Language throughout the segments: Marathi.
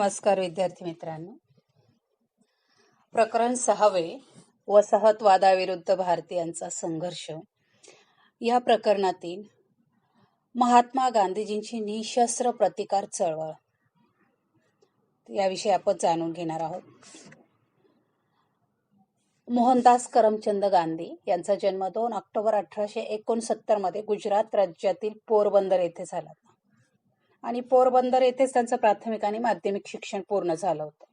नमस्कार विद्यार्थी मित्रांनो. प्रकरण 6 वसाहतवादाविरुद्ध भारतीयांचा संघर्ष या प्रकरणातील महात्मा गांधीजींची निशस्त्र प्रतिकार चळवळ याविषयी आपण जाणून घेणार आहोत. मोहनदास करमचंद गांधी यांचा जन्म 2 ऑक्टोबर 1869 मध्ये गुजरात राज्यातील पोरबंदर येथे झाला आणि पोरबंदर येथेच त्यांचं प्राथमिक आणि माध्यमिक शिक्षण पूर्ण झालं होतं.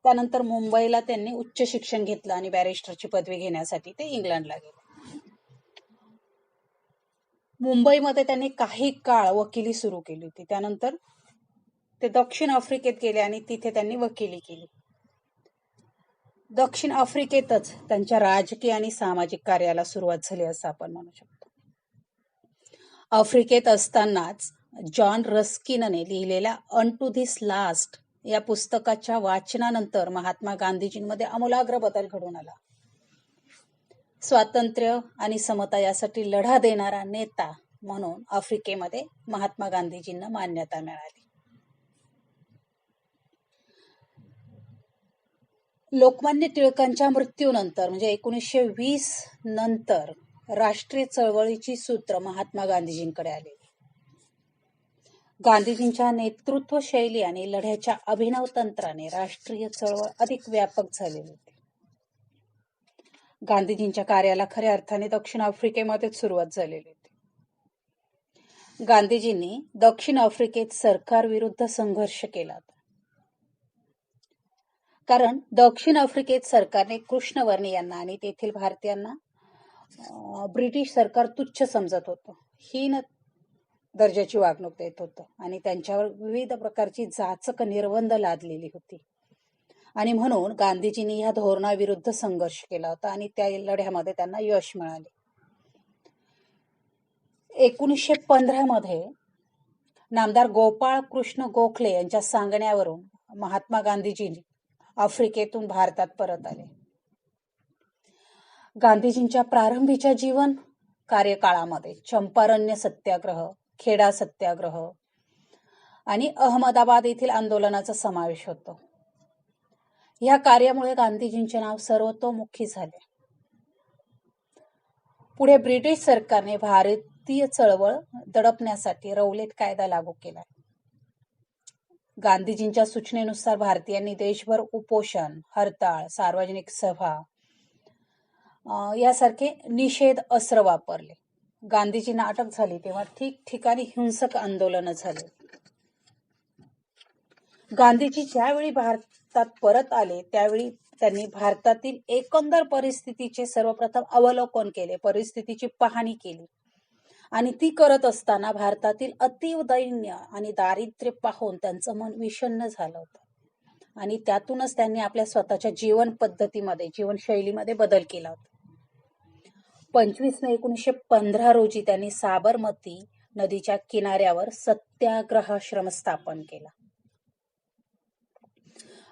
त्यानंतर मुंबईला त्यांनी उच्च शिक्षण घेतलं आणि बॅरिस्टरची पदवी घेण्यासाठी ते इंग्लंडला गेले. मुंबईमध्ये त्यांनी काही काळ वकिली सुरू केली होती. त्यानंतर ते दक्षिण आफ्रिकेत गेले आणि तिथे त्यांनी वकिली केली. दक्षिण आफ्रिकेतच त्यांच्या राजकीय आणि सामाजिक कार्याला सुरुवात झाली असं आपण म्हणू शकतो. आफ्रिकेत असतानाच जॉन रस्किनने लिहिलेल्या अनटू धिस लास्ट या पुस्तकाच्या वाचनानंतर महात्मा गांधीजींमध्ये आमूलाग्र बदल घडून आला. स्वातंत्र्य आणि समता यासाठी लढा देणारा नेता म्हणून आफ्रिकेमध्ये महात्मा गांधीजींना मान्यता मिळाली. लोकमान्य टिळकांच्या मृत्यूनंतर म्हणजे 1920 नंतर राष्ट्रीय चळवळीची सूत्र महात्मा गांधीजींकडे आली. गांधीजींच्या नेतृत्व शैली आणि लढ्याच्या अभिनव तंत्राने राष्ट्रीय चळवळ अधिक व्यापक झालेली होती. गांधीजींच्या कार्याला खऱ्या अर्थाने दक्षिण आफ्रिकेमध्येच सुरुवात झालेली होती. गांधीजींनी दक्षिण आफ्रिकेत सरकारविरुद्ध संघर्ष केला, कारण दक्षिण आफ्रिकेत सरकारने कृष्णवर्णीयांना आणि तेथील भारतीयांना ब्रिटिश सरकार तुच्छ समजत होतं. हीन दर्जाची वागणूक देत होतं आणि त्यांच्यावर विविध प्रकारची जाचक निर्बंध लादलेली होती. आणि म्हणून गांधीजींनी या धोरणाविरुद्ध संघर्ष केला होता आणि त्या लढ्यामध्ये त्यांना यश मिळाले. 1915 मध्ये नामदार गोपाळ कृष्ण गोखले यांच्या सांगण्यावरून महात्मा गांधीजी आफ्रिकेतून भारतात परत आले. गांधीजींच्या प्रारंभीच्या जीवन कार्यकाळामध्ये चंपारण्य सत्याग्रह, खेडा सत्याग्रह आणि अहमदाबाद येथील आंदोलनाचा समावेश होतो. या कार्यामुळे गांधीजींचे नाव सर्वतोमुखी झाले. पुढे ब्रिटिश सरकारने भारतीय चळवळ दडपण्यासाठी रौलेट कायदा लागू केला. गांधीजींच्या सूचनेनुसार भारतीयांनी देशभर उपोषण, हरताळ, सार्वजनिक सभा यासारखे निषेध अस्त्र वापरले. गांधीजींना अटक झाली तेव्हा ठिकठिकाणी हिंसक आंदोलन झाले. गांधीजी ज्यावेळी भारतात परत आले त्यावेळी त्यांनी भारतातील एकंदर परिस्थितीचे सर्वप्रथम अवलोकन केले, परिस्थितीची पाहणी केली आणि ती करत असताना भारतातील अतीव दैन्य आणि दारिद्र्य पाहून त्यांचं मन विषण्ण झालं होतं आणि त्यातूनच त्यांनी आपल्या स्वतःच्या जीवन पद्धतीमध्ये, जीवनशैलीमध्ये बदल केला होता. 25 मे 1915 रोजी त्यांनी साबरमती नदीच्या किनाऱ्यावर सत्याग्रहाश्रम स्थापन केला.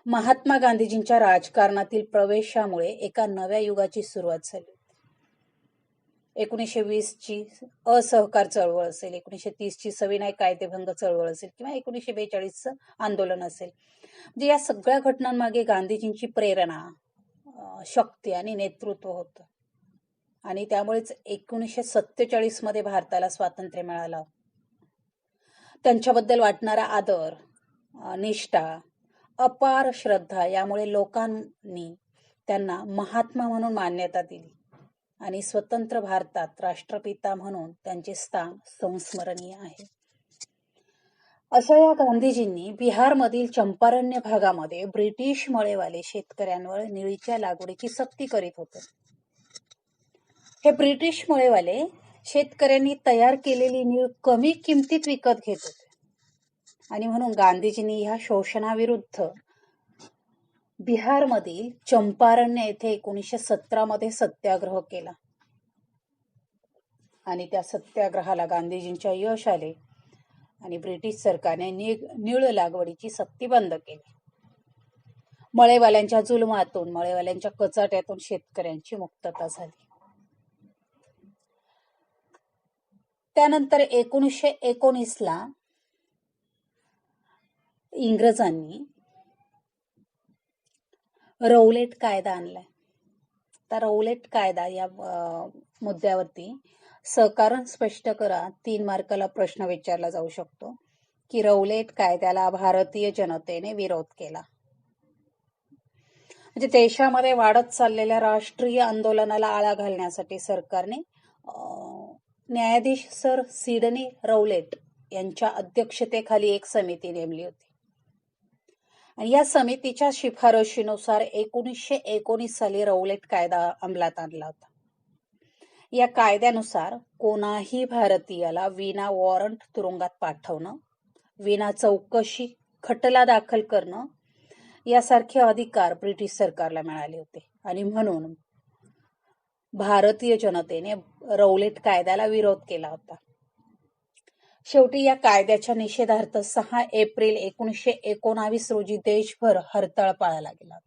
महात्मा गांधीजींच्या राजकारणातील प्रवेशामुळे एका नव्या युगाची सुरुवात झाली. 1920 ची असहकार चळवळ असेल, 1930 ची सविनय कायदेभंग चळवळ असेल किंवा 1942चं आंदोलन असेल, म्हणजे या सगळ्या घटनांमागे गांधीजींची प्रेरणा, शक्ती आणि नेतृत्व होतं आणि त्यामुळेच 1947 मध्ये भारताला स्वातंत्र्य मिळालं. त्यांच्याबद्दल वाटणारा आदर, निष्ठा, अपार श्रद्धा यामुळे लोकांनी त्यांना महात्मा म्हणून मान्यता दिली आणि स्वतंत्र भारतात राष्ट्रपिता म्हणून त्यांचे स्थान संस्मरणीय आहे. अशा या गांधीजींनी बिहारमधील चंपारण्य भागामध्ये ब्रिटिश मळेवाले शेतकऱ्यांवर निळीच्या लागवडीची सक्ती करीत होते. हे ब्रिटिश मळेवाले शेतकऱ्यांनी तयार केलेली नीळ कमी किमतीत विकत घेत होते आणि म्हणून गांधीजींनी ह्या शोषणाविरुद्ध बिहारमधील चंपारण्य येथे 1917 मध्ये सत्याग्रह केला आणि त्या सत्याग्रहाला गांधीजींच्या यश आले आणि ब्रिटिश सरकारने नीळ लागवडीची सक्ती बंद केली. मळेवाल्यांच्या जुलमातून, मळेवाल्यांच्या कचाट्यातून शेतकऱ्यांची मुक्तता झाली. त्यानंतर 1919 ला इंग्रजांनी रौलेट कायदा आणलाय. तर रौलेट कायदा या मुद्द्यावरती सहकारण स्पष्ट करा 3 मार्काला प्रश्न विचारला जाऊ शकतो की रौलेट कायद्याला भारतीय जनतेने विरोध केला. म्हणजे देशामध्ये वाढत चाललेल्या राष्ट्रीय आंदोलनाला आळा घालण्यासाठी सरकारने न्यायाधीश सर सिडनी रौलेट यांच्या अध्यक्षतेखाली एक समिती नेमली होती. आणि या समितीच्या शिफारशीनुसार 1919 साली रौलेट कायदा अंमलात आणला होता. या कायद्यानुसार कोणाही भारतीयाला विना वॉरंट तुरुंगात पाठवणं, विना चौकशी खटला दाखल करणं यासारखे अधिकार ब्रिटिश सरकारला मिळाले होते. आणि म्हणून भारतीय जनतेने रौलेट कायद्याला विरोध केला होता. शेवटी या कायद्याच्या निषेधार्थ 6 एप्रिल 1919 रोजी देशभर हरताळ पाळला गेला.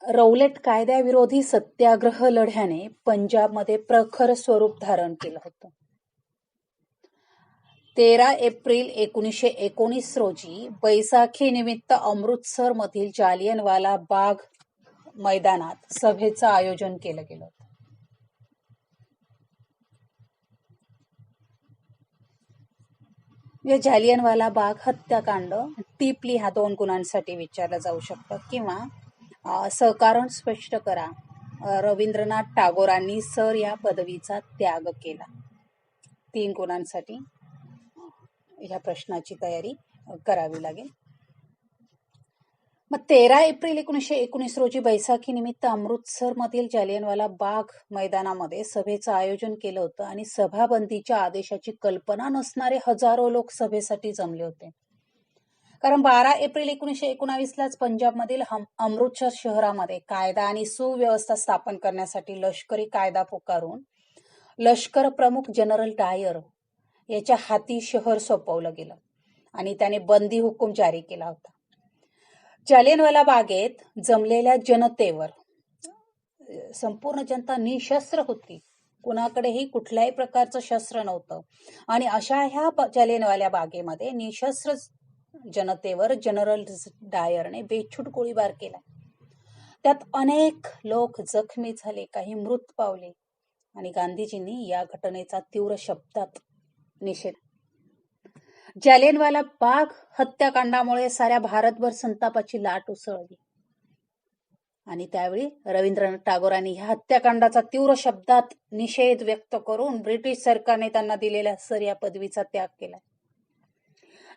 रौलेट कायद्याविरोधी सत्याग्रह लढ्याने पंजाबमध्ये प्रखर स्वरूप धारण केलं होतं. 13 एप्रिल 1919 रोजी बैसाखी निमित्त अमृतसर मधील जालियनवाला बाग मैदानात सभेचं आयोजन केलं गेलं होतं. या जालियनवाला बाग हत्याकांड टिपली ह्या 2 गुणांसाठी विचारलं जाऊ शकतं. किंवा सहकारण स्पष्ट करा रवींद्रनाथ टागोरांनी सर या पदवीचा त्याग केला. 3 गुणांसाठी ह्या प्रश्नाची तयारी करावी लागेल. मग 13 एप्रिल 1919 रोजी बैसाखी निमित्त अमृतसर मधील जालियनवाला बाग मैदानामध्ये सभेचं आयोजन केलं होतं. आणि सभाबंदीच्या आदेशाची कल्पना नसणारे हजारो लोक सभेसाठी जमले होते. कारण 12 एप्रिल 1919लाच पंजाबमधील अमृतसर शहरामध्ये कायदा आणि सुव्यवस्था स्थापन करण्यासाठी लष्करी कायदा पुकारून लष्कर प्रमुख जनरल डायर याच्या हाती शहर सोपवलं गेलं आणि त्याने बंदी हुकूम जारी केला होता. जालियनवाला बागेत जमलेल्या जनतेवर, संपूर्ण जनता निशस्त्र होती, कुणाकडेही कुठल्याही प्रकारचं शस्त्र नव्हतं. आणि अशा ह्या जालियनवाला बागेमध्ये निशस्त्र जनतेवर जनरल डायरने बेछूट गोळीबार केला. त्यात अनेक लोक जखमी झाले, काही मृत पावले. आणि गांधीजींनी या घटनेचा तीव्र शब्दात निषेध. जालियनवाला बाग हत्याकांडामुळे साऱ्या भारतभर संतापाची लाट उसळली. आणि त्यावेळी रवींद्रनाथ टागोरांनी ह्या हत्याकांडाचा तीव्र शब्दात निषेध व्यक्त करून ब्रिटिश सरकारने त्यांना दिलेल्या सर या पदवीचा त्याग केला.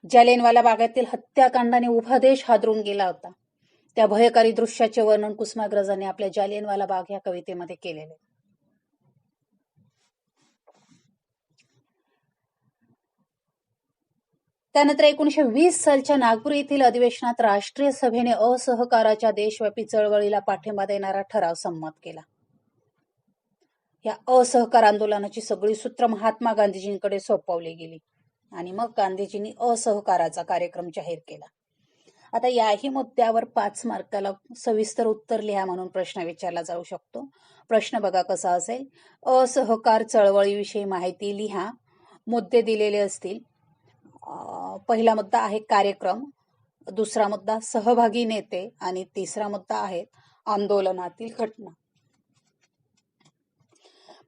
जालियनवाला बागेतील हत्याकांडाने उभा देश हादरून गेला होता. त्या भयकारी दृश्याचे वर्णन कुसुमाग्रजांनी आपल्या जालियनवाला बाग या कवितेमध्ये केलेले. त्यानंतर 1920 सालच्या नागपूर येथील अधिवेशनात राष्ट्रीय सभेने असहकाराच्या देशव्यापी चळवळीला पाठिंबा देणारा ठराव संमत केला. या असहकार आंदोलनाची सगळी सूत्र महात्मा गांधीजींकडे सोपवली गेली आणि मग गांधीजींनी असहकाराचा कार्यक्रम जाहीर केला. आता याही मुद्द्यावर 5 मार्काला सविस्तर उत्तर लिहा म्हणून प्रश्न विचारला जाऊ शकतो. प्रश्न बघा कसा असेल. असहकार चळवळीविषयी माहिती लिहा. मुद्दे दिलेले असतील. पहिला मुद्दा आहे कार्यक्रम, दुसरा मुद्दा सहभागी नेते आणि तिसरा मुद्दा आहे आंदोलनातील घटना.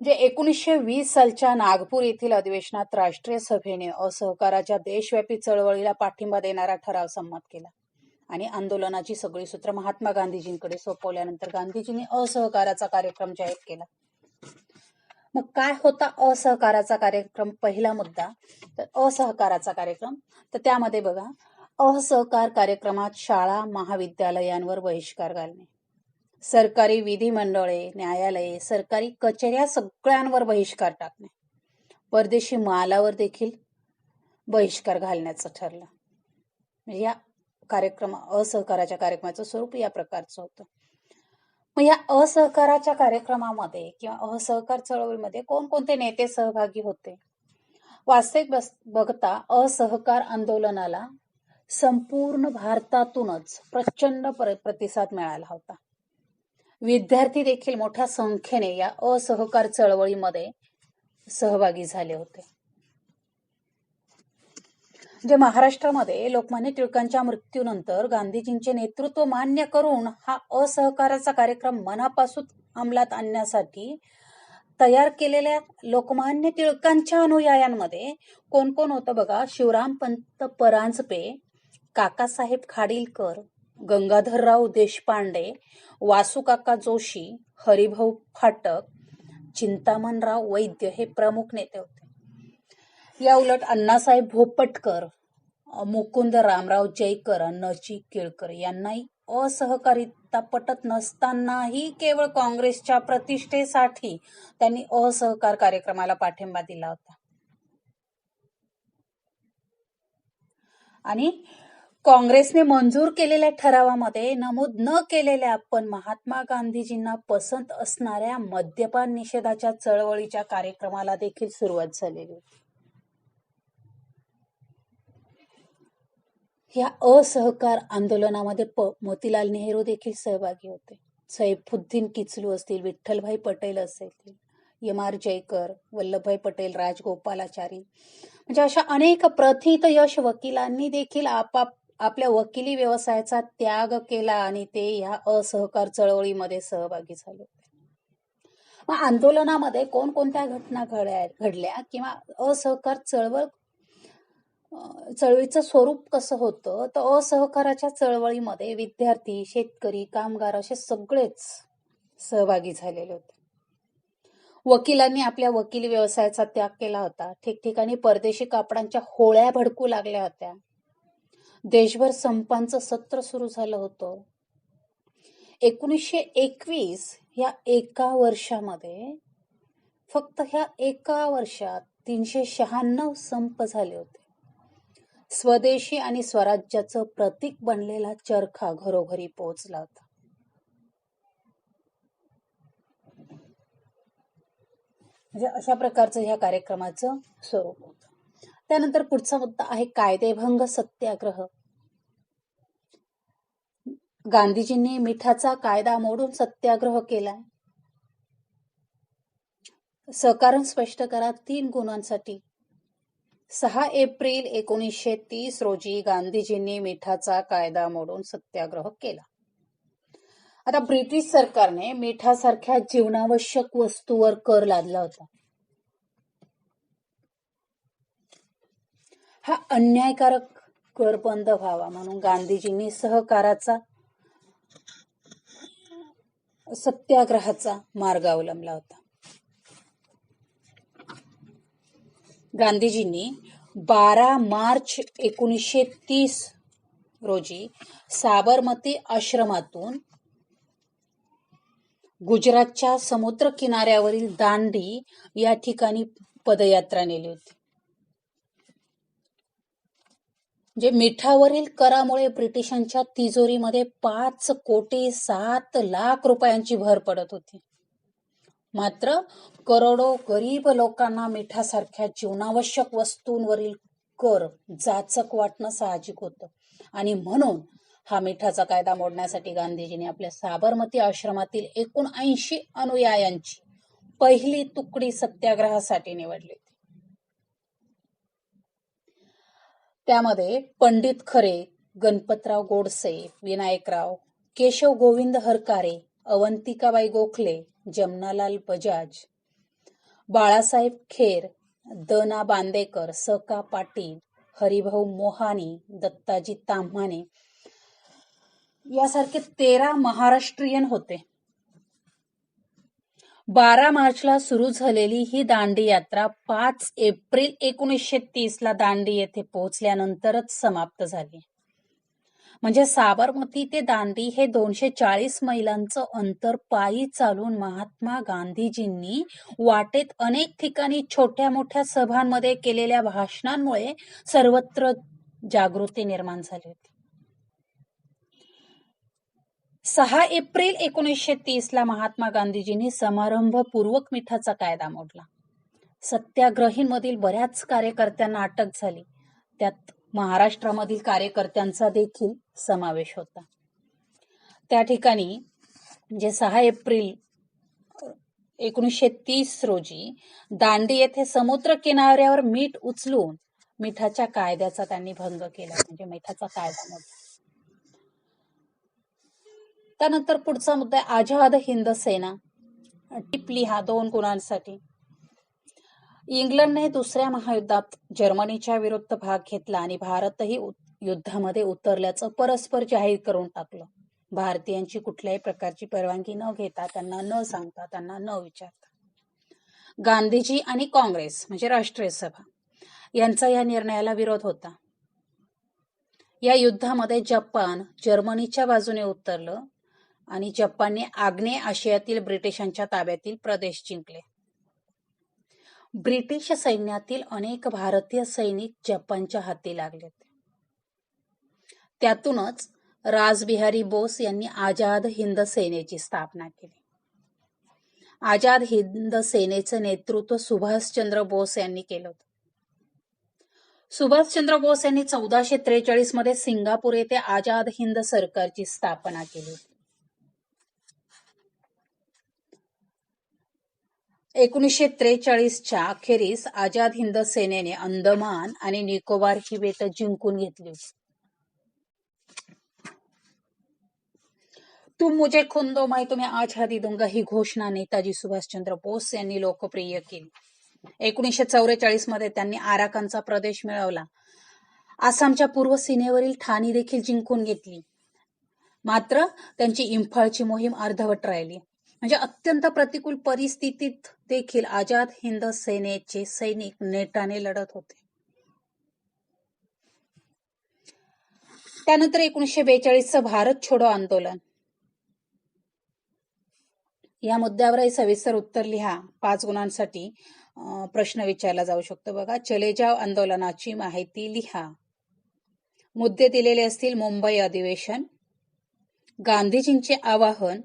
म्हणजे 1920 सालच्या नागपूर येथील अधिवेशनात राष्ट्रीय सभेने असहकाराच्या देशव्यापी चळवळीला पाठिंबा देणारा ठराव संमत केला आणि आंदोलनाची सगळी सूत्र महात्मा गांधीजींकडे सोपवल्यानंतर गांधीजींनी असहकाराचा कार्यक्रम जाहीर केला. मग काय होता असहकाराचा कार्यक्रम? पहिला मुद्दा तर असहकाराचा कार्यक्रम. तर त्यामध्ये बघा, असहकार कार्यक्रमात शाळा महाविद्यालयांवर बहिष्कार घालणे, सरकारी विधिमंडळे, न्यायालये, सरकारी कचेऱ्या सगळ्यांवर बहिष्कार टाकणे, परदेशी मालावर देखील बहिष्कार घालण्याचं ठरलं. म्हणजे या असहकाराच्या कार्यक्रमाचं स्वरूप या प्रकारचं होतं. मग या असहकाराच्या कार्यक्रमामध्ये किंवा असहकार चळवळीमध्ये कोणकोणते नेते सहभागी होते? वास्तविक बघता असहकार आंदोलनाला संपूर्ण भारतातूनच प्रचंड प्रतिसाद मिळाला होता. विद्यार्थी देखील मोठ्या संख्येने या असहकार चळवळीमध्ये सहभागी झाले होते. जे महाराष्ट्रामध्ये लोकमान्य टिळकांच्या मृत्यूनंतर गांधीजींचे नेतृत्व मान्य करून हा असहकाराचा कार्यक्रम मनापासून अंमलात आणण्यासाठी तयार केलेल्या लोकमान्य टिळकांच्या अनुयायांमध्ये कोण कोण होतं बघा. शिवरामपंत परांजपे, काकासाहेब खाडिलकर, गंगाधरराव देशपांडे, वासुकाका जोशी, हरिभाऊ फाटक, चिंतामणराव वैद्य हे प्रमुख नेते होते. या उलट अण्णासाहेब भोपटकर, मुकुंद रामराव जयकर, नची केळकर यांनाही असहकारिता पटत नसतानाही केवळ काँग्रेसच्या प्रतिष्ठेसाठी त्यांनी असहकार कार्यक्रमाला पाठिंबा दिला होता. आणि काँग्रेसने मंजूर केलेल्या ठरावामध्ये नमूद न केलेल्या पण महात्मा गांधीजींना पसंत असणाऱ्या मद्यपान निषेधाच्या चळवळीच्या कार्यक्रमाला देखील सुरुवात झालेली होती. या असहकार आंदोलनामध्ये मोतीलाल नेहरू देखील सहभागी होते. सैफुद्दीन किचलू असतील, विठ्ठलभाई पटेल असतील, एम.आर. जयकर, वल्लभभाई पटेल, राजगोपालाचारी, म्हणजे अशा अनेक प्रथित यश वकिलांनी देखील आपल्या वकिली व्यवसायाचा त्याग केला आणि ते ह्या असहकार चळवळीमध्ये सहभागी झाले होते. मग आंदोलनामध्ये कोणकोणत्या घटना घडल्या किंवा असहकार चळवळीचं स्वरूप कसं होतं, तर असहकाराच्या चळवळीमध्ये विद्यार्थी, शेतकरी, कामगार असे सगळेच सहभागी झालेले होते. वकिलांनी आपल्या वकिली व्यवसायाचा त्याग केला होता. ठिकठिकाणी परदेशी कापडांच्या होळ्या भडकू लागल्या होत्या. देशभर संपांचं सत्र सुरू झालं होतं. 1921 या एका वर्षामध्ये, फक्त ह्या एका वर्षात 396 संप झाले होते. स्वदेशी आणि स्वराज्याचं प्रतीक बनलेला चरखा घरोघरी पोहोचला होता. म्हणजे अशा प्रकारचं ह्या कार्यक्रमाचं स्वरूप होतं. त्यानंतर पुढचा मुद्दा आहे कायदेभंग सत्याग्रह. गांधीजींनी मिठाचा कायदा मोडून सत्याग्रह केलाय. सहकारण स्पष्ट करा 3 गुणांसाठी. 6 एप्रिल 1930 रोजी गांधीजींनी मिठाचा कायदा मोडून सत्याग्रह केला. आता ब्रिटिश सरकारने मिठासारख्या जीवनावश्यक वस्तूवर कर लादला होता. हा अन्यायकारक कर बंद व्हावा म्हणून गांधीजींनी सहकाराचा सत्याग्रहाचा मार्ग अवलंबला होता. गांधीजींनी 12 मार्च 1930 रोजी साबरमती आश्रमातून गुजरातच्या समुद्र किनाऱ्यावरील दांडी या ठिकाणी पदयात्रा नेली होती. म्हणजे मिठावरील करामुळे ब्रिटिशांच्या तिजोरीमध्ये 5,07,00,000 रुपयांची भर पडत होती. मात्र करोडो गरीब लोकांना मिठासारख्या जीवनावश्यक वस्तूंवरील कर जाचक वाटणं साहजिक होतं आणि म्हणून हा मिठाचा कायदा मोडण्यासाठी गांधीजींनी आपल्या साबरमती आश्रमातील 79 अनुयायांची पहिली तुकडी सत्याग्रहासाठी निवडली. त्यामध्ये पंडित खरे, गणपतराव गोडसे, विनायकराव, केशव गोविंद हरकारे, अवंतिकाबाई गोखले, जमनालाल बजाज, बाळासाहेब खेर, द.ना. बांदेकर, स.का. पाटील, हरिभाऊ मोहानी, दत्ताजी ताम्हाणे यासारखे 13 महाराष्ट्रीयन होते. 12 मार्चला सुरू झालेली ही दांडी यात्रा 5 एप्रिल 1930 ला दांडी येथे पोहोचल्यानंतरच समाप्त झाली. म्हणजे साबरमती ते दांडी हे 240 मैलांचं अंतर पायी चालून महात्मा गांधीजींनी वाटेत अनेक ठिकाणी छोट्या मोठ्या सभांमध्ये केलेल्या भाषणांमुळे सर्वत्र जागृती निर्माण झाली होती. 6 एप्रिल 1930 ला महात्मा गांधीजींनी समारंभपूर्वक मिठाचा कायदा मोडला. सत्याग्रहींमधील बऱ्याच कार्यकर्त्यांना अटक झाली. त्यात महाराष्ट्रामधील कार्यकर्त्यांचा देखील समावेश होता. त्या ठिकाणी म्हणजे 6 एप्रिल 1930 रोजी दांडी येथे समुद्र किनाऱ्यावर मीठ उचलून मिठाच्या कायद्याचा त्यांनी भंग केला, म्हणजे मिठाचा कायदा मोडला. त्यानंतर पुढचा मुद्दा आहे आझाद हिंद सेना. टिपली हा 2 गुणांसाठी. इंग्लंडने दुसऱ्या महायुद्धात जर्मनीच्या विरुद्ध भाग घेतला आणि भारतही युद्धामध्ये उतरल्याचं परस्पर जाहीर करून टाकलं. भारतीयांची कुठल्याही प्रकारची परवानगी न घेता, त्यांना न सांगता, त्यांना न विचारता. गांधीजी आणि काँग्रेस म्हणजे राष्ट्रीय सभा यांचा या निर्णयाला विरोध होता. या युद्धामध्ये जपान जर्मनीच्या बाजूने उतरलं आणि जपानने आग्नेय आशियातील ब्रिटिशांच्या ताब्यातील प्रदेश जिंकले. ब्रिटिश सैन्यातील अनेक भारतीय सैनिक जपानच्या हाती लागले. त्यातूनच रासबिहारी बोस यांनी आझाद हिंद सेनेची स्थापना केली. आझाद हिंद सेनेचं नेतृत्व सुभाषचंद्र बोस यांनी केलं होतं. सुभाषचंद्र बोस यांनी 1443 मध्ये सिंगापूर येथे आझाद हिंद सरकारची स्थापना केली. 1943च्या अखेरीस आझाद हिंद सेनेने अंदमान आणि निकोबार ही बेटं जिंकून घेतली होती. तुम मुझे खून दो मैं तुम्हें आझादी दूंगा ही घोषणा नेताजी सुभाषचंद्र बोस यांनी लोकप्रिय केली. 1944 मध्ये त्यांनी आराकानचा प्रदेश मिळवला. आसामच्या पूर्व सीमेवरील ठाणी देखील जिंकून घेतली. मात्र त्यांची इम्फाळची मोहीम अर्धवट राहिली. म्हणजे अत्यंत प्रतिकूल परिस्थितीत देखील आझाद हिंद सेनेचे सैनिक नेटाने लढत होते. त्यानंतर 1942चं भारत छोडो आंदोलन. या मुद्द्यावरही सविस्तर उत्तर लिहा. 5 गुणांसाठी प्रश्न विचारला जाऊ शकतो. बघा, चले जाव आंदोलनाची माहिती लिहा. मुद्दे दिलेले असतील मुंबई अधिवेशन, गांधीजींचे आवाहन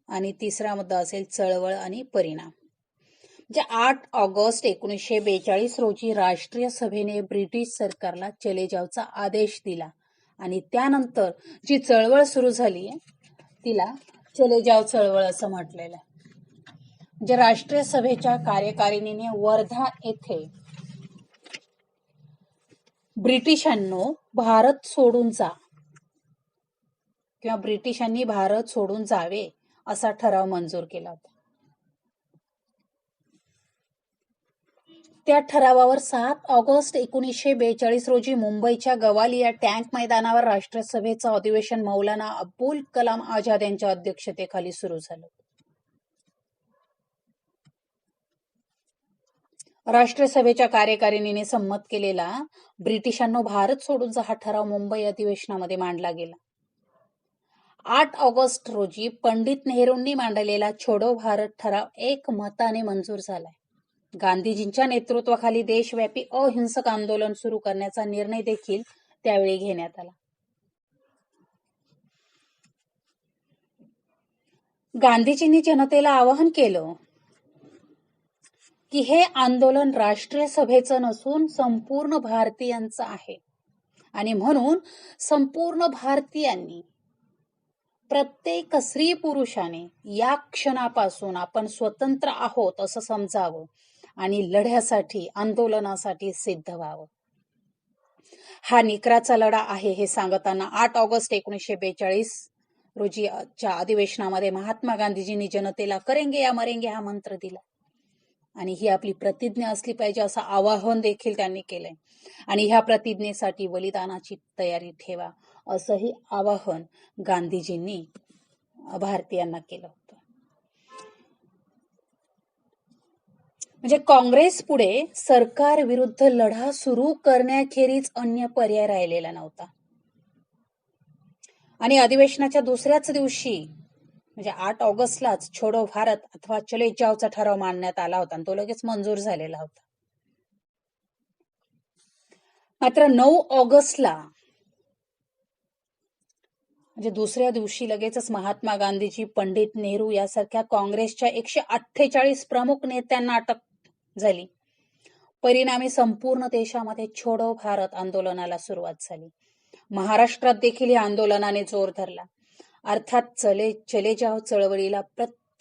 आणि तिसरा मुद्दा असेल चळवळ आणि परिणाम. म्हणजे 8 ऑगस्ट 1942 रोजी राष्ट्रीय सभेने ब्रिटिश सरकारला चले जावचा आदेश दिला आणि त्यानंतर जी चळवळ सुरू झाली तिला चले जाव चळवळ असं म्हटलेलं आहे. म्हणजे राष्ट्रीय सभेच्या कार्यकारिणीने वर्धा येथे ब्रिटिशांनो भारत सोडून जा किंवा ब्रिटिशांनी भारत सोडून जावे असा ठराव मंजूर केला होता. त्या ठरावावर 7 ऑगस्ट 1942 रोजी मुंबईच्या गवालिया टँक मैदानावर राष्ट्रीय सभेचं अधिवेशन मौलाना अब्दुल कलाम आझाद यांच्या अध्यक्षतेखाली सुरू झालं. राष्ट्रीय सभेच्या कार्यकारिणीने संमत केलेला ब्रिटिशांनो भारत सोडून जा हा ठराव मुंबई अधिवेशनामध्ये मांडला गेला. 8 ऑगस्ट रोजी पंडित नेहरूंनी मांडलेला छोडो भारत ठराव एकमताने मंजूर झालाय. गांधीजींच्या नेतृत्वाखाली देशव्यापी अहिंसक आंदोलन सुरू करण्याचा निर्णय देखील त्यावेळी घेण्यात आला. गांधीजींनी जनतेला आवाहन केलं की हे आंदोलन राष्ट्रीय सभेचं नसून संपूर्ण भारतीयांचं आहे आणि म्हणून संपूर्ण भारतीयांनी, प्रत्येक स्त्री पुरुषाने या क्षणापासून आपण स्वतंत्र आहोत असं समजावं आणि लढ्यासाठी, आंदोलनासाठी सिद्ध व्हावं. हा निकराचा लढा आहे हे सांगताना 8 ऑगस्ट 1942 रोजीच्या अधिवेशनामध्ये महात्मा गांधीजींनी जनतेला करेंगे या मरेंगे हा मंत्र दिला आणि ही आपली प्रतिज्ञा असली पाहिजे असं आवाहन देखील त्यांनी केलंय आणि ह्या प्रतिज्ञेसाठी बलिदानाची तयारी ठेवा असंही आवाहन गांधीजींनी भारतीयांना केलं होतं. म्हणजे काँग्रेस पुढे सरकार विरुद्ध लढा सुरू करण्याखेरीज अन्य पर्याय राहिलेला नव्हता आणि अधिवेशनाच्या दुसऱ्याच दिवशी म्हणजे 8 ऑगस्टलाच छोडो भारत अथवा चले जावचा ठराव मांडण्यात आला होता आणि तो लगेच मंजूर झालेला होता. मात्र 9 ऑगस्टला म्हणजे दुसऱ्या दिवशी लगेचच महात्मा गांधीजी, पंडित नेहरू यासारख्या काँग्रेसच्या 148 प्रमुख नेत्यांना अटक झाली. परिणामी संपूर्ण देशामध्ये छोडो भारत आंदोलनाला सुरुवात झाली. महाराष्ट्रात देखील या आंदोलनाने जोर धरला. अर्थात चले जाव चळवळीला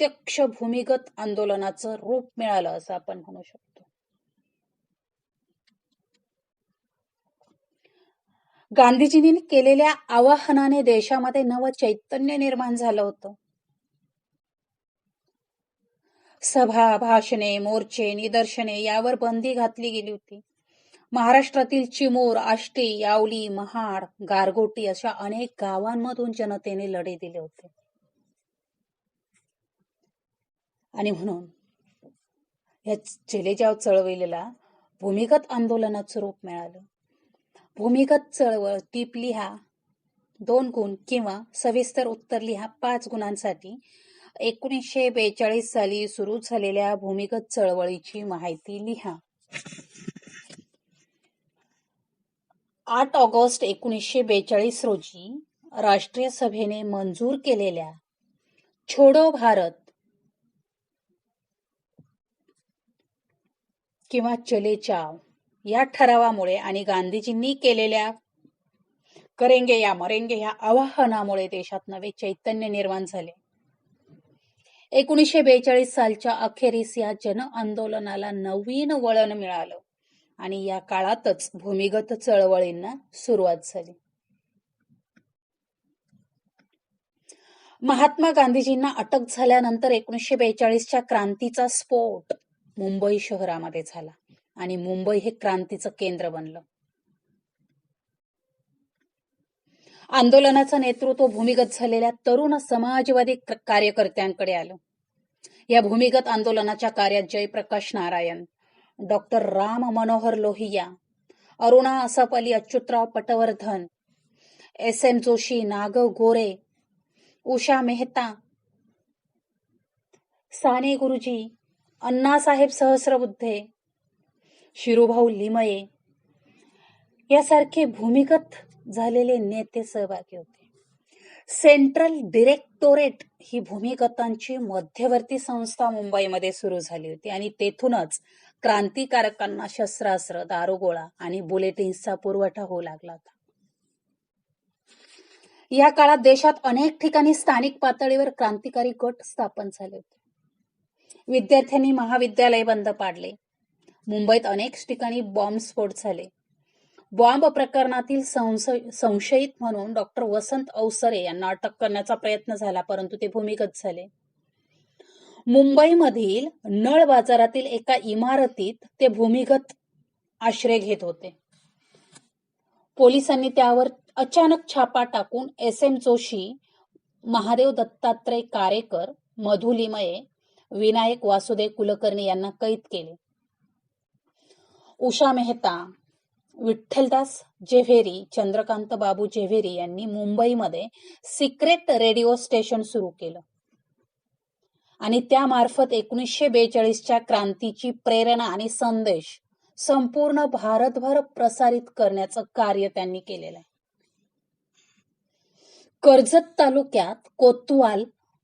प्रत्यक्ष भूमिगत आंदोलनाचं रूप मिळालं असं आपण म्हणू शकतो. गांधीजींनी केलेल्या आवाहनाने देशामध्ये नवं चैतन्य निर्माण झालं होतं. सभा, भाषणे, मोर्चे, निदर्शने यावर बंदी घातली गेली होती. महाराष्ट्रातील चिमूर, आष्टी, यावली, महाड, गारगोटी अशा अनेक गावांमधून जनतेने लढे दिले होते. आणि म्हणून या चलेजाव चळवळीला भूमिगत आंदोलनाचं रूप मिळालं. भूमिगत चळवळ टीप लिहा 2 गुण किंवा सविस्तर उत्तर लिहा 5 गुणांसाठी 1942 साली सुरू झालेल्या भूमिगत चळवळीची माहिती लिहा. 8 ऑगस्ट 1942 रोजी राष्ट्रीय सभेने मंजूर केलेल्या छोडो भारत किंवा चले जाव या ठरावामुळे आणि गांधीजींनी केलेल्या करेंगे या मरेंगे या आवाहनामुळे देशात नवे चैतन्य निर्माण झाले. 1942 सालच्या अखेरीस या जन आंदोलनाला नवीन वळण मिळालं आणि या काळातच भूमिगत चळवळींना सुरुवात झाली. महात्मा गांधीजींना अटक झाल्यानंतर 1942च्या क्रांतीचा स्फोट मुंबई शहरामध्ये झाला आणि मुंबई हे क्रांतीचं केंद्र बनलं. आंदोलनाचं नेतृत्व भूमिगत झालेल्या तरुण समाजवादी कार्यकर्त्यांकडे आलं. या भूमिगत आंदोलनाच्या कार्यात जयप्रकाश नारायण, डॉक्टर राम मनोहर लोहिया, अरुणा असफ अली, अच्युतराव पटवर्धन, एस.एम. जोशी, नागव गोरे, उषा मेहता, साने गुरुजी, अण्णासाहेब सहस्रबुद्धे, शिरूभाऊ लिमये यासारखे भूमिगत झालेले नेते सहभागी होते. सेंट्रल डिरेक्टोरेट ही भूमिगतांची मध्यवर्ती संस्था मुंबईमध्ये सुरू झाली होती आणि तेथूनच क्रांतिकारकांना शस्त्रास्त्र, दारुगोळा आणि बुलेटिन्सचा पुरवठा होऊ लागला होता. या काळात देशात अनेक ठिकाणी स्थानिक पातळीवर क्रांतिकारी गट स्थापन झाले होते. विद्यार्थ्यांनी महाविद्यालय बंद पाडले. मुंबईत अनेक ठिकाणी बॉम्बस्फोट झाले. बॉम्ब प्रकरणातील संशयित म्हणून डॉक्टर वसंत अवसरे यांना अटक करण्याचा प्रयत्न झाला, परंतु ते भूमिगत झाले. मुंबईमधील नळ बाजारातील एका इमारतीत ते भूमिगत आश्रय घेत होते. पोलिसांनी त्यावर अचानक छापा टाकून एस.एम. जोशी, महादेव दत्तात्रय कारेकर, मधु लिमये, विनायक वासुदेव कुलकर्णी यांना कैद केले. उषा मेहता, विठ्ठलदास जेव्हेरी, चंद्रकांत बाबू जेव्हेरी यांनी मुंबईमध्ये सिक्रेट रेडिओ स्टेशन सुरू केलं आणि त्यामार्फत 1942च्या क्रांतीची प्रेरणा आणि संदेश संपूर्ण भारतभर प्रसारित करण्याचं कार्य त्यांनी केलेलं आहे. कर्जत तालुक्यात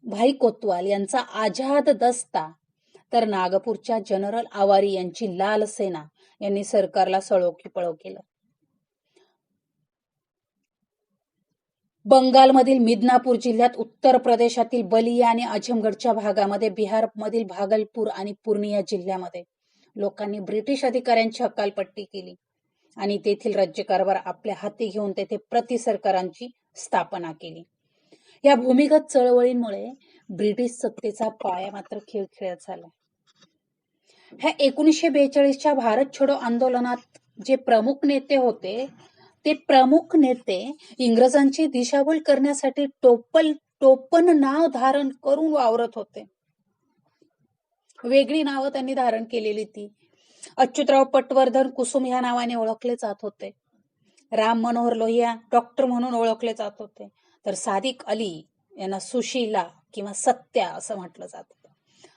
भाई कोतवाल यांचा आझाद दस्ता तर नागपूरच्या जनरल आवारी यांची लाल सेना यांनी सरकारला सळो की पळो केलं. बंगालमधील मिदनापूर जिल्ह्यात, उत्तर प्रदेशातील बलिया आणि आझमगडच्या भागामध्ये, बिहारमधील भागलपूर आणि पूर्णिया जिल्ह्यामध्ये लोकांनी ब्रिटिश अधिकाऱ्यांची हकालपट्टी केली आणि तेथील राज्यकारभार आपल्या हाती घेऊन तेथे प्रतिसरकारांची स्थापना केली. या भूमिगत चळवळींमुळे ब्रिटिश सत्तेचा पाया मात्र खिळखिळा झाला. ह्या 1942च्या भारत छोडो आंदोलनात जे प्रमुख नेते होते ते प्रमुख नेते इंग्रजांची दिशाभूल करण्यासाठी टोपण नाव धारण करून वावरत होते. वेगळी नावं त्यांनी धारण केलेली ती. अच्युतराव पटवर्धन कुसुम ह्या नावाने ओळखले जात होते. राम मनोहर लोहिया डॉक्टर म्हणून ओळखले जात होते. तर सादिक अली यांना सुशीला किंवा सत्या असं म्हटलं जात होतं.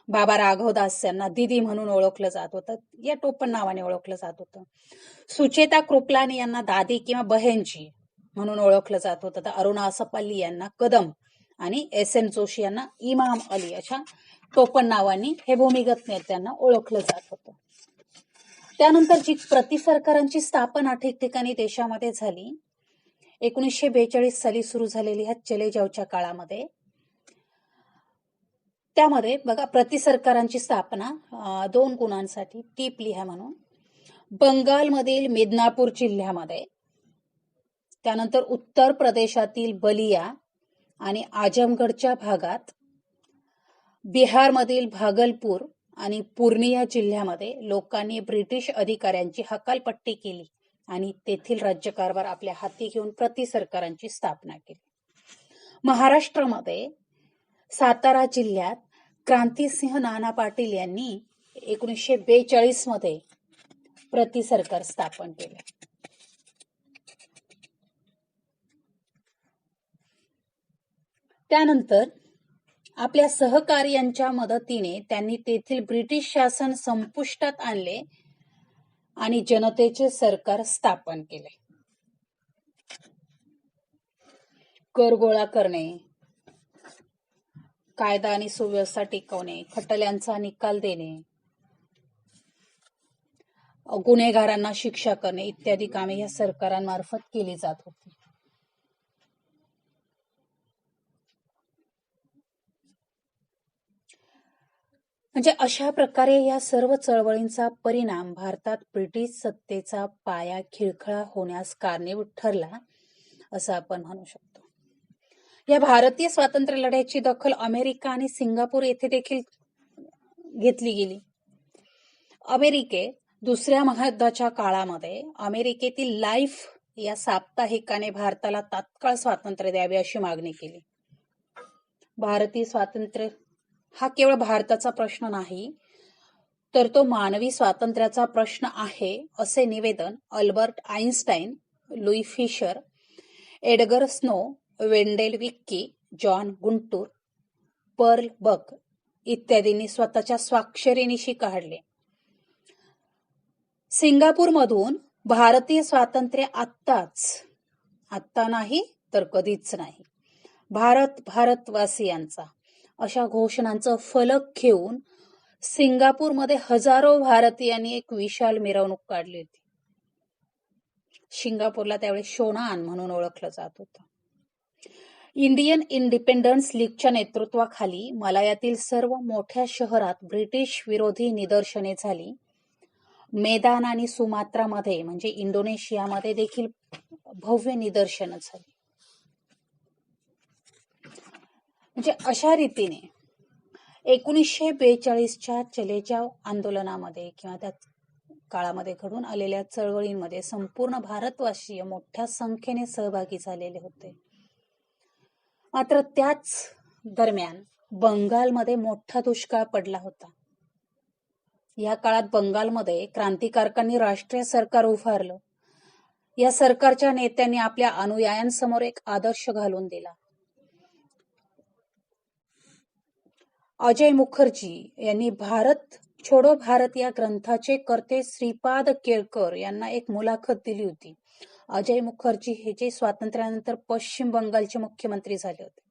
बाबा राघवदास यांना दीदी म्हणून ओळखलं जात होतं, या टोपण नावाने ओळखलं जात होतं. सुचेता कृपलानी यांना दादी किंवा बहेनजी म्हणून ओळखलं जात होतं. तर अरुणा असफ अली यांना कदम आणि एस.एम. जोशी यांना इमाम अली अशा टोपण नावांनी हे भूमिगत नेत्यांना ओळखलं जात होतं. त्यानंतर जी प्रतिसरकारांची स्थापना ठिकठिकाणी देशामध्ये झाली, 1942 साली सुरू झालेली ह्या चले जावच्या काळामध्ये त्यामध्ये बघा प्रतिसरकारांची स्थापना 2 गुणांसाठी टीप लिहा म्हणून. बंगालमधील मिदनापूर जिल्ह्यामध्ये, त्यानंतर उत्तर प्रदेशातील बलिया आणि आजमगडच्या भागात, बिहारमधील भागलपूर आणि पूर्णिया जिल्ह्यामध्ये लोकांनी ब्रिटिश अधिकाऱ्यांची हकालपट्टी केली आणि तेथील राज्यकारभार आपल्या हाती घेऊन प्रतिसरकारांची स्थापना केली. महाराष्ट्रामध्ये सातारा जिल्ह्यात क्रांतिसिंह नाना पाटील यांनी 1942 मध्ये प्रतिसरकार स्थापन केले. त्यानंतर आपल्या सहकार्यांच्या मदतीने त्यांनी तेथील ब्रिटिश शासन संपुष्टात आणले आणि जनतेचे सरकार स्थापन केले. कर गोळा करणे, कायदा आणि सुव्यवस्था टिकवणे, खटल्यांचा निकाल देणे, गुन्हेगारांना शिक्षा करणे इत्यादी कामे या सरकारांमार्फत केली जात होती. म्हणजे अशा प्रकारे या सर्व चळवळींचा परिणाम भारतात ब्रिटिश सत्तेचा पाया खिळखिळा होण्यास कारणीभूत ठरला असं आपण म्हणू शकतो. या भारतीय स्वातंत्र्य लढ्याची दखल अमेरिका आणि सिंगापूर येथे देखील घेतली गेली. अमेरिकेत दुसऱ्या महायुद्धाच्या काळामध्ये अमेरिकेतील लाईफ या साप्ताहिकाने भारताला तात्काळ स्वातंत्र्य द्यावे अशी मागणी केली. भारतीय स्वातंत्र्य हा केवळ भारताचा प्रश्न नाही, तर तो मानवी स्वातंत्र्याचा प्रश्न आहे असे निवेदन Albert Einstein, Louis Fischer, Edgar Snow, Wendell Willkie, John Gunther, Pearl Buck इत्यादींनी स्वतःच्या स्वाक्षरीनिशी काढले. सिंगापूरमधून भारतीय स्वातंत्र्य आत्ता नाही तर कधीच नाही, भारतवासियांचा अशा घोषणांचं फलक घेऊन सिंगापूरमध्ये हजारो भारतीयांनी एक विशाल मिरवणूक काढली होती. सिंगापूरला त्यावेळी शोनान म्हणून ओळखलं जात होतं. इंडियन इंडिपेंडन्स लीगच्या नेतृत्वाखाली मलायातील सर्व मोठ्या शहरात ब्रिटिश विरोधी निदर्शने झाली. मेदान आणि सुमात्रामध्ये म्हणजे इंडोनेशियामध्ये देखील भव्य निदर्शनं झाली. म्हणजे अशा रीतीने 1942च्या चलेजाव आंदोलनामध्ये किंवा त्या काळामध्ये घडून आलेल्या चळवळींमध्ये संपूर्ण भारतवासीय मोठ्या संख्येने सहभागी झालेले होते. मात्र त्याच दरम्यान बंगालमध्ये मोठा दुष्काळ पडला होता. या काळात बंगालमध्ये क्रांतिकारकांनी राष्ट्रीय सरकार उभारलं. या सरकारच्या नेत्यांनी आपल्या अनुयायांसमोर एक आदर्श घालून दिला. अजय मुखर्जी यांनी भारत छोडो भारत या ग्रंथाचे कर्ते श्रीपाद केळकर यांना एक मुलाखत दिली होती. अजय मुखर्जी हे जे स्वातंत्र्यानंतर पश्चिम बंगालचे मुख्यमंत्री झाले होते.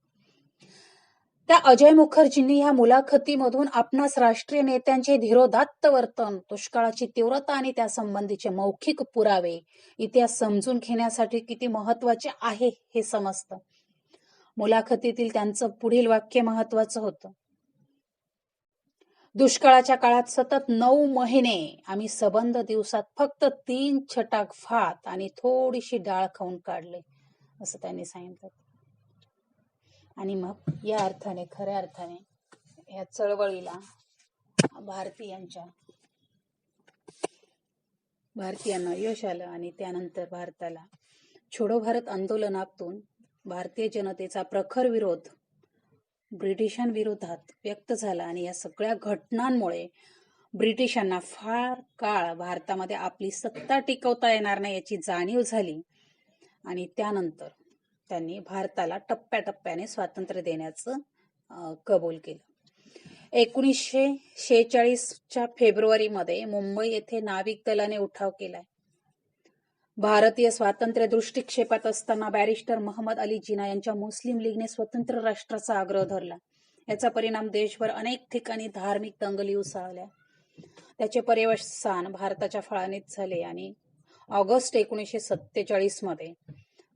त्या अजय मुखर्जींनी या मुलाखतीमधून आपणास राष्ट्रीय नेत्यांचे धीरोदात्त वर्तन, दुष्काळाची तीव्रता आणि त्या संबंधीचे मौखिक पुरावे इतिहास समजून घेण्यासाठी किती महत्वाचे आहे हे समजतं. मुलाखतीतील त्यांचं पुढील वाक्य महत्वाचं होतं. दुष्काळाच्या काळात सतत 9 महिने आम्ही सबंध दिवसात फक्त 3 छटाक भात आणि थोडीशी डाळ खाऊन काढले असं त्यांनी सांगितलं. आणि मग या अर्थाने खऱ्या अर्थाने या चळवळीला भारतीयांना यश आलं आणि त्यानंतर भारताला छोडो भारत आंदोलनातून भारतीय जनतेचा प्रखर विरोध ब्रिटिशांविरोधात व्यक्त झाला आणि या सगळ्या घटनांमुळे ब्रिटिशांना फार काळ भारतामध्ये आपली सत्ता टिकवता येणार नाही याची जाणीव झाली आणि त्यानंतर त्यांनी भारताला टप्प्याटप्प्याने स्वातंत्र्य देण्याचं कबूल केलं. 1946च्या फेब्रुवारीमध्ये मुंबई येथे नाविक दलाने उठाव केलाय. भारतीय स्वातंत्र्य दृष्टिक्षेपात असताना बॅरिस्टर मोहम्मद अली जिना यांच्या मुस्लिम लीगने स्वतंत्र राष्ट्राचा आग्रह धरला. याचा परिणाम देशभर अनेक ठिकाणी धार्मिक दंगली उसळल्या. त्याचे पर्यवसान भारताच्या फाळणीत झाले आणि ऑगस्ट 1947 मध्ये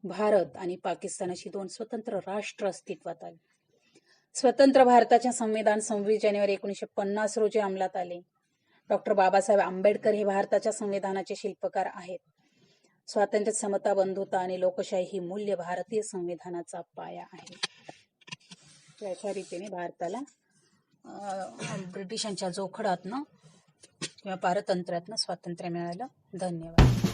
भारत आणि पाकिस्तान अशी 2 स्वतंत्र राष्ट्र अस्तित्वात आली. स्वतंत्र भारताचे संविधान 26 जानेवारी 1950 रोजी अंमलात आले. डॉक्टर बाबासाहेब आंबेडकर हे भारताच्या संविधानाचे शिल्पकार आहेत. स्वातंत्र्य, समता, बंधुता आणि लोकशाही ही मूल्य भारतीय संविधानाचा पाया आहे. अशा रीतीने भारताला ब्रिटिशांच्या जोखडातनं किंवा पारतंत्र्यातनं स्वातंत्र्य मिळालं. धन्यवाद.